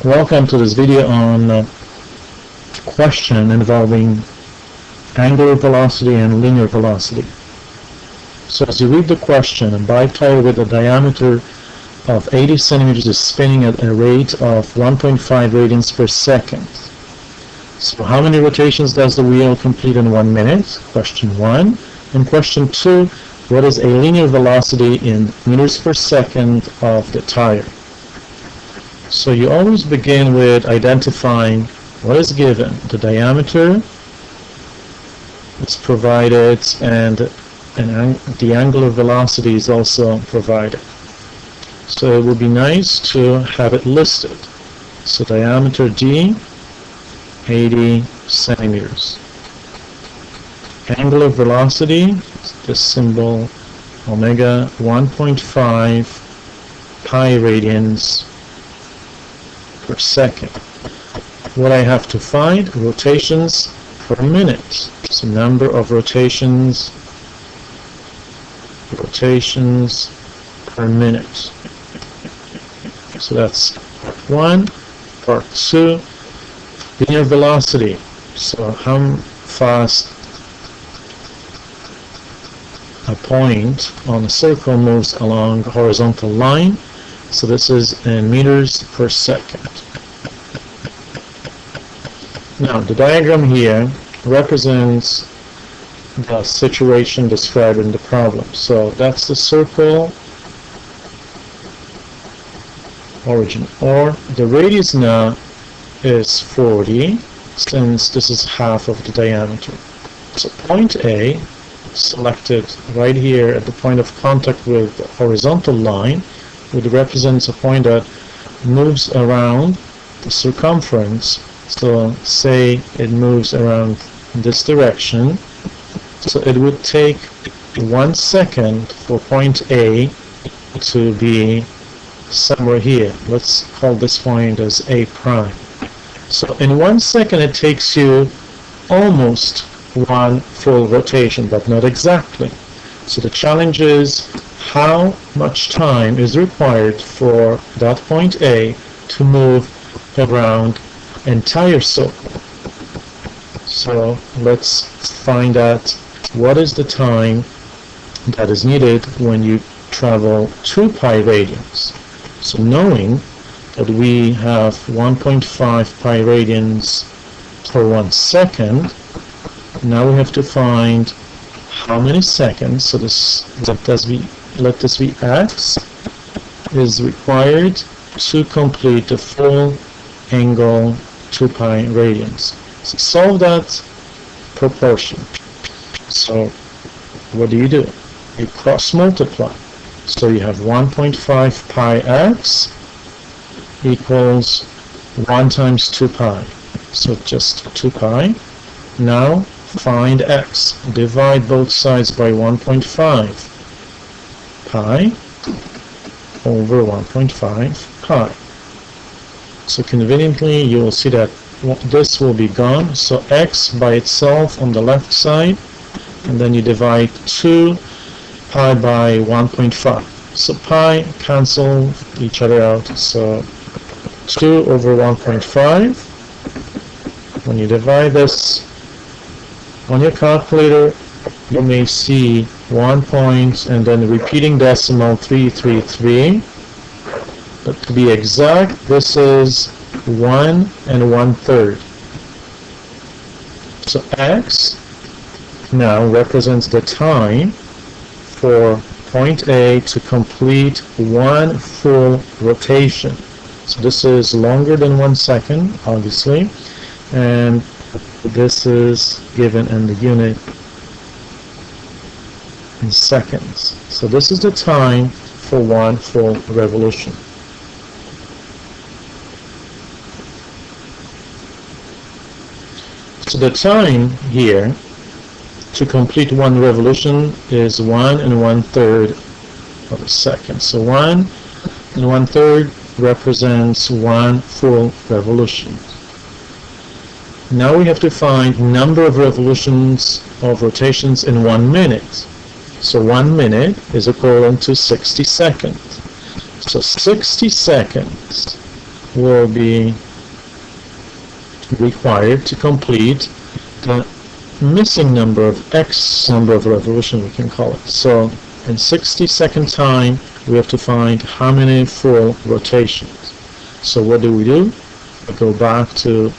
Welcome to this video on question involving angular velocity and linear velocity. So as you read the question, a bike tire with a diameter of 80 centimeters is spinning at a rate of 1.5 radians per second. So how many rotations does the wheel complete in 1 minute? Question 1. And question 2, what is a linear velocity in meters per second of the tire? So you always begin with identifying what is given. The diameter is provided and the angular velocity is also provided. So it would be nice to have it listed. So diameter D, 80 centimeters. Angular velocity, this symbol omega, 1.5 pi radians per second. What I have to find, rotations per minute. So number of rotations per minute. So that's part 1. Part 2, linear velocity. So how fast a point on a circle moves along a horizontal line. So this is in meters per second. Now the diagram here represents the situation described in the problem. So that's the circle origin, or the radius now is 40 since this is half of the diameter. So point A, selected right here at the point of contact with the horizontal line, would represent a point that moves around the circumference. So say it moves around this direction. So it would take 1 second for point A to be somewhere here. Let's call this point as A prime. So in 1 second it takes you almost one full rotation, but not exactly. So the challenge is how much time is required for that point A to move around entire circle. So let's find out what is the time that is needed when you travel 2 pi radians. So knowing that we have 1.5 pi radians per 1 second, now we have to find how many seconds. So let this be x, is required to complete the full angle 2 pi radians. So solve that proportion. So what do? You cross multiply. So you have 1.5 pi x equals 1 times 2 pi. So just 2 pi. Now find x. Divide both sides by 1.5 pi over 1.5 pi. So conveniently you will see that this will be gone. So x by itself on the left side, and then you divide 2 pi by 1.5. So pi cancel each other out. So 2 over 1.5. When you divide this on your calculator, you may see 1 point and then repeating decimal 333. But to be exact, this is 1 1/3. So x now represents the time for point A to complete 1 full rotation. So this is longer than 1 second, obviously, and this is given in the unit in seconds. So this is the time for 1 full revolution. So the time here to complete 1 revolution is 1 1/3 of a second. So 1 1/3 represents 1 full revolution. Now we have to find number of revolutions of rotations in 1 minute. So 1 minute is equivalent to 60 seconds. So 60 seconds will be required to complete the missing number of x number of revolutions, we can call it. So in 60-second time, we have to find how many full rotations. So what do? We go back to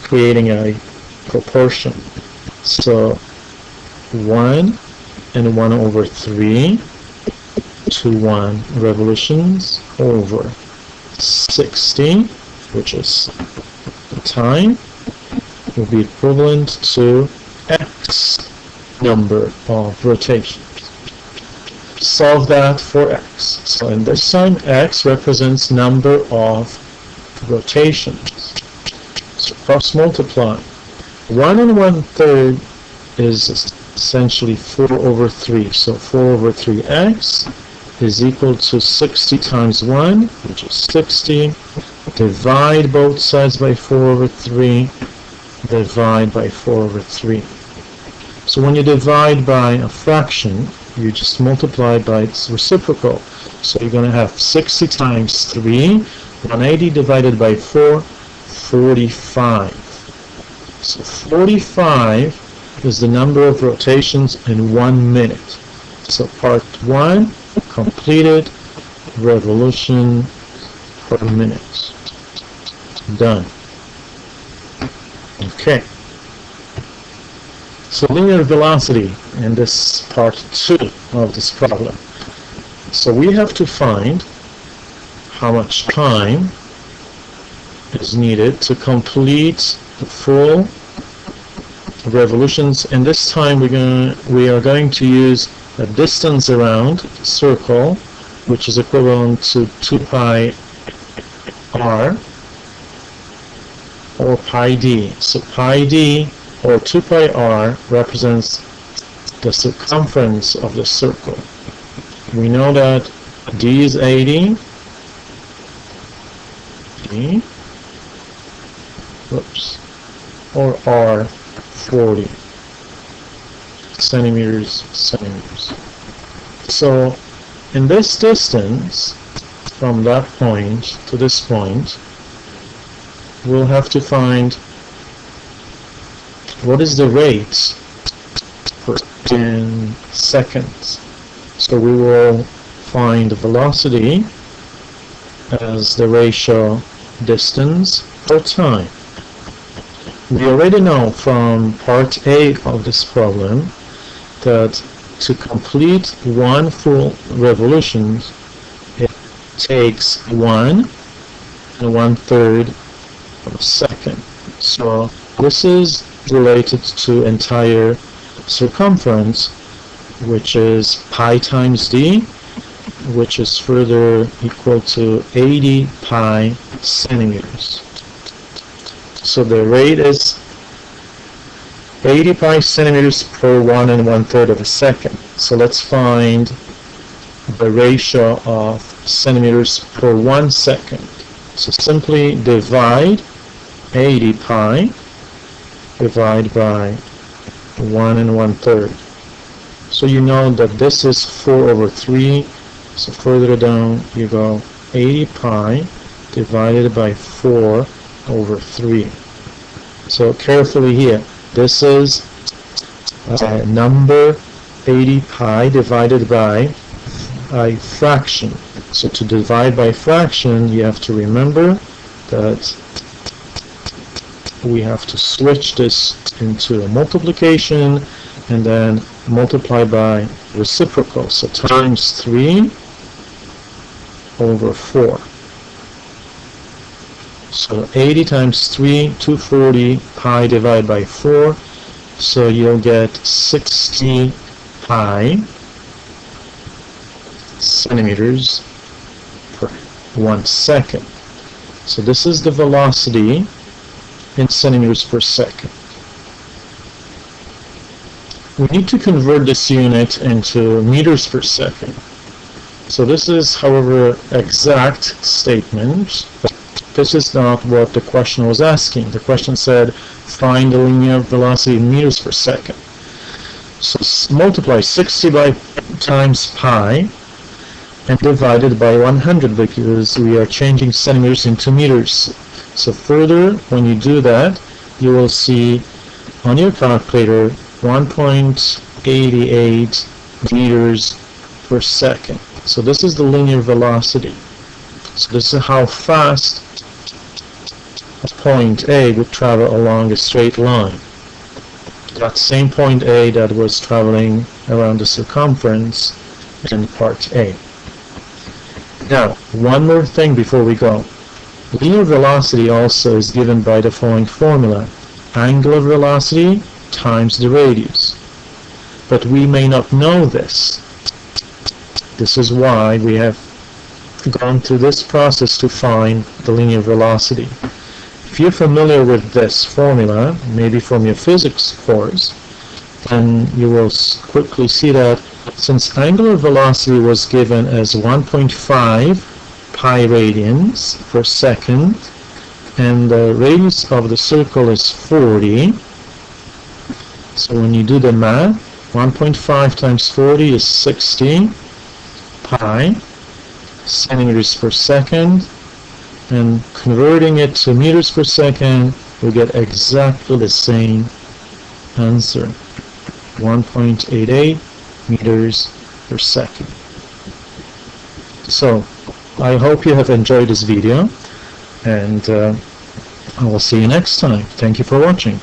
creating a proportion. So 1 and 1 over 3 to 1 revolutions over 60, which is the time, will be equivalent to x number of rotations. Solve that for x. So in this time, x represents number of rotations. So cross multiply. 1 and 1/3 is essentially 4 over 3. So 4 over 3x is equal to 60 times 1, which is 60. Divide both sides by 4 over 3. Divide by 4 over 3. So when you divide by a fraction, you just multiply by its reciprocal. So you're going to have 60 times 3, 180 divided by 4, 45. So 45 is the number of rotations in 1 minute. So part 1, completed, revolution per minute. Done. Okay. So linear velocity in this part 2 of this problem. So we have to find how much time is needed to complete the full revolutions. And this time we are going to use a distance around the circle, which is equivalent to 2 pi r or pi d. So pi d or 2 pi r represents the circumference of the circle. We know that d is 80, d, or r 40 centimeters. So in this distance from that point to this point, we'll have to find what is the rate per 10 seconds. So we will find the velocity as the ratio distance per time. We already know from part A of this problem that to complete one full revolution, it takes 1 1/3 of a second. So this is related to entire circumference, which is pi times d, which is further equal to 80 pi centimeters. So the rate is 80 pi centimeters per 1 1/3 of a second. So let's find the ratio of centimeters per 1 second. So simply divide 80 pi, divide by 1 1/3. So you know that this is 4 over 3. So further down you go 80 pi divided by 4 over 3. So carefully here, this is number 80 pi divided by a fraction. So to divide by fraction, you have to remember that we have to switch this into a multiplication and then multiply by reciprocal. So times 3 over 4. So 80 times 3, 240 pi divided by 4. So you'll get 60 pi centimeters per 1 second. So this is the velocity in centimeters per second. We need to convert this unit into meters per second. So this is, however, exact statement. This is not what the question was asking. The question said, find the linear velocity in meters per second. So multiply 60 by times pi and divided by 100 because we are changing centimeters into meters. So further, when you do that, you will see on your calculator 1.88 meters per second. So this is the linear velocity. So this is how fast a point A would travel along a straight line. That same point A that was traveling around the circumference in part A. Now, one more thing before we go. Linear velocity also is given by the following formula: angular velocity times the radius. But we may not know this. This is why we have gone through this process to find the linear velocity. If you're familiar with this formula, maybe from your physics course, then you will quickly see that since angular velocity was given as 1.5 pi radians per second, and the radius of the circle is 40, so when you do the math, 1.5 times 40 is 60 pi centimeters per second, and converting it to meters per second, we get exactly the same answer, 1.88 meters per second. So, I hope you have enjoyed this video, and I will see you next time. Thank you for watching.